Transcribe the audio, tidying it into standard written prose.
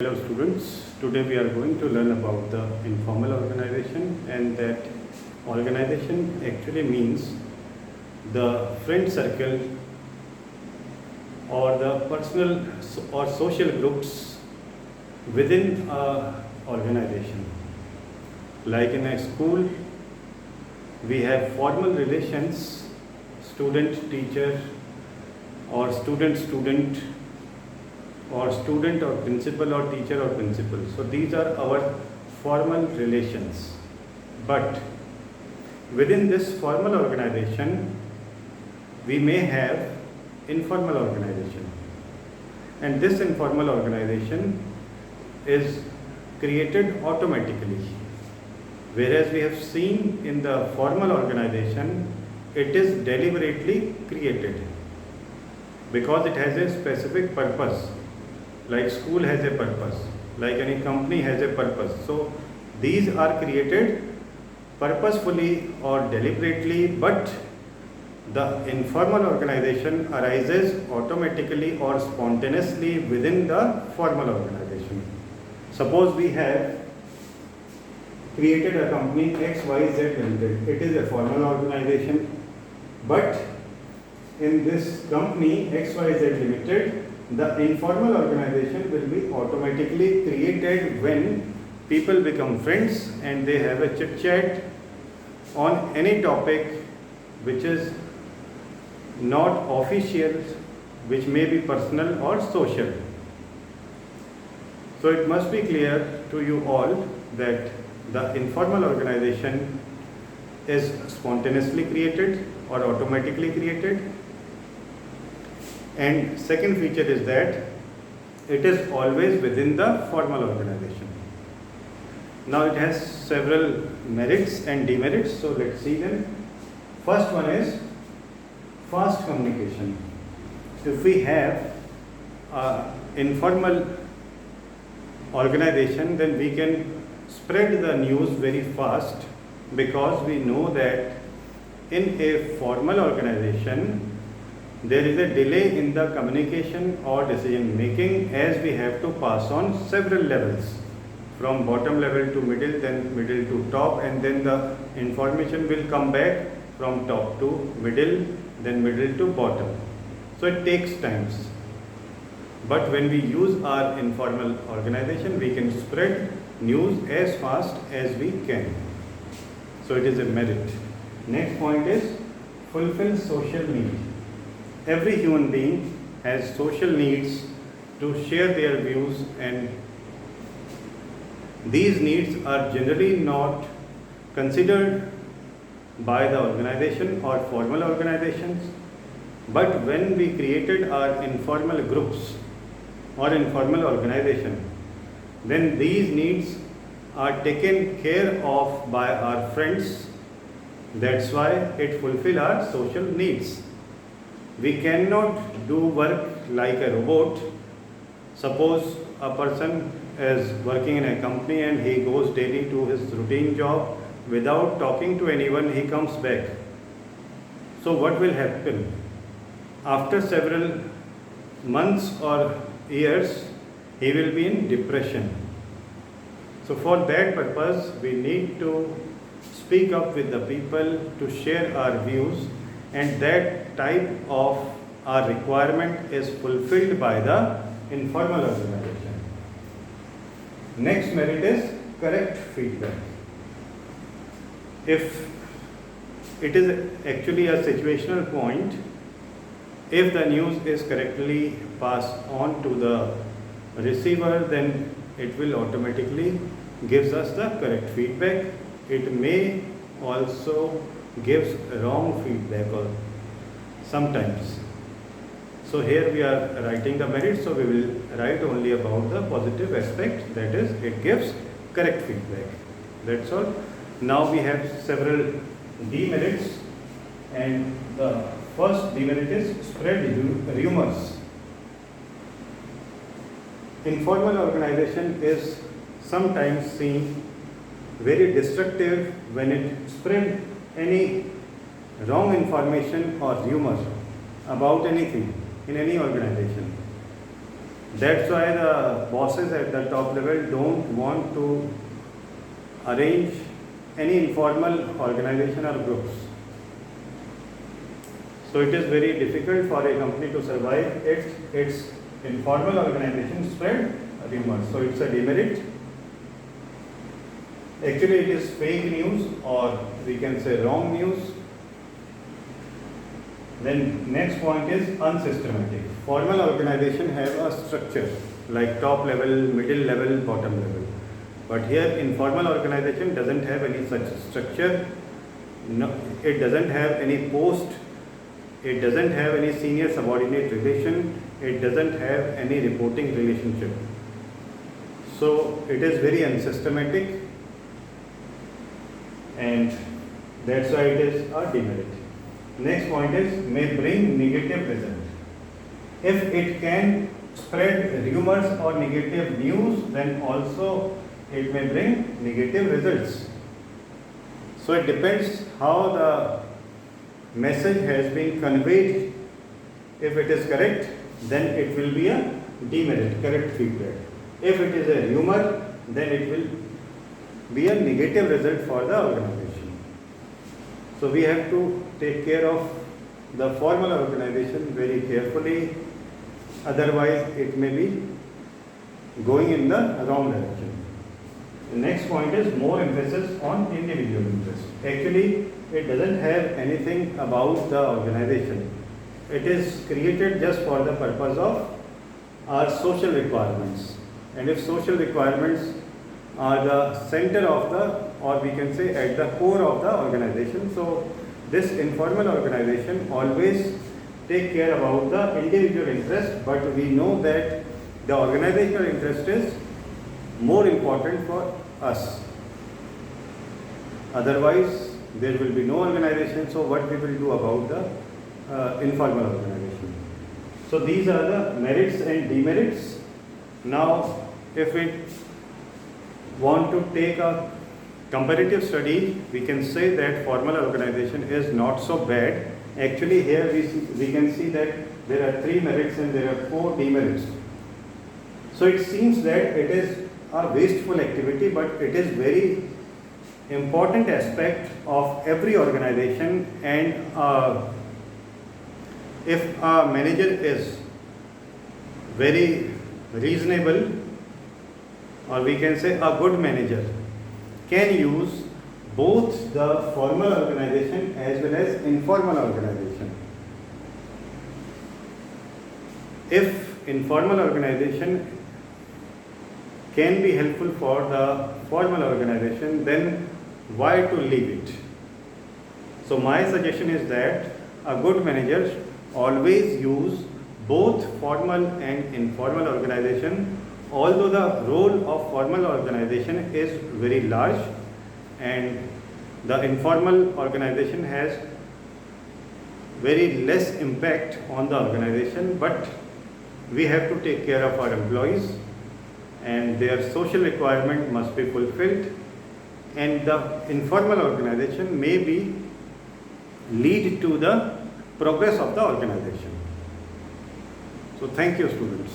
Hello students, today we are going to learn about the informal organization, and that organization actually means the friend circle or the personal or social groups within a organization. Like in a school, we have formal relations, student teacher or student or student or principal or teacher or principal. So these are our formal relations. But within this formal organization, we may have informal organization. And this informal organization is created automatically. Whereas we have seen in the formal organization, it is deliberately created because it has a specific purpose. Like school has a purpose, like any company has a purpose. So these are created purposefully or deliberately, but the informal organization arises automatically or spontaneously within the formal organization. Suppose we have created a company XYZ Limited. It is a formal organization, but in this company XYZ Limited, the informal organization will be automatically created when people become friends and they have a chit chat on any topic which is not official, which may be personal or social. So it must be clear to you all that the informal organization is spontaneously created or automatically created. And second feature is that it is always within the formal organization. Now it has several merits and demerits, so let's see them. First one is fast communication. If we have an informal organization, then we can spread the news very fast, because we know that in a formal organization, there is a delay in the communication or decision making, as we have to pass on several levels, from bottom level to middle, then middle to top, and then the information will come back from top to middle, then middle to bottom. So it takes times. But when we use our informal organization, we can spread news as fast as we can. So it is a merit. Next point is fulfill social needs. Every human being has social needs to share their views, and these needs are generally not considered by the organization or formal organizations. But when we created our informal groups or informal organization, then these needs are taken care of by our friends. That's why it fulfills our social needs. We cannot do work like a robot. Suppose a person is working in a company and he goes daily to his routine job without talking to anyone, he comes back. So what will happen? After several months or years, he will be in depression. So for that purpose, we need to speak up with the people to share our views, and that type of our requirement is fulfilled by the informal organization. Next merit is correct feedback. If it is actually a situational point, if the news is correctly passed on to the receiver, then it will automatically gives us the correct feedback. It may also gives wrong feedback or sometimes. So here we are writing the merits, so we will write only about the positive aspect, that is, it gives correct feedback. That's all. Now we have several demerits, and the first demerit is spread rumors. Informal organization is sometimes seen very destructive when it spread any wrong information or rumor about anything in any organization. That's why the bosses at the top level don't want to arrange any informal organization or groups. So it is very difficult for a company to survive if its informal organization spread rumors. So it's a demerit. Actually, it is fake news, or we can say wrong news. Then next point is unsystematic. Formal organization have a structure like top level, middle level, bottom level. But here informal organization doesn't have any such structure. No, it doesn't have any post. It doesn't have any senior subordinate relation. It doesn't have any reporting relationship. So it is very unsystematic, and that's why it is a demerit. Next point is may bring negative result. If it can spread rumors or negative news, then also it may bring negative results. So it depends how the message has been conveyed. If it is correct, then it will be a demerit, correct feedback. If it is a rumor, then it will be a negative result for the organization. So we have to take care of the formal organization very carefully, otherwise it may be going in the wrong direction. The next point is more emphasis on individual interest. Actually, it doesn't have anything about the organization. It is created just for the purpose of our social requirements. And if social requirements are the center of the, or we can say at the core of the organization, so this informal organization always take care about the individual interest, but we know that the organizational interest is more important for us. Otherwise, there will be no organization. So what we will do about the informal organization? So these are the merits and demerits. Now, if we want to take a comparative study, we can say that formal organization is not so bad. Actually, here we can see that there are 3 merits and there are 4 demerits. So it seems that it is a wasteful activity, but it is very important aspect of every organization. And if a manager is very reasonable, or we can say a good manager can use both the formal organization as well as informal organization. If informal organization can be helpful for the formal organization, then why to leave it? So my suggestion is that a good manager always use both formal and informal organization, although the role of formal organization is very large and the informal organization has very less impact on the organization, but we have to take care of our employees and their social requirement must be fulfilled, and the informal organization may be lead to the progress of the organization. So thank you, students.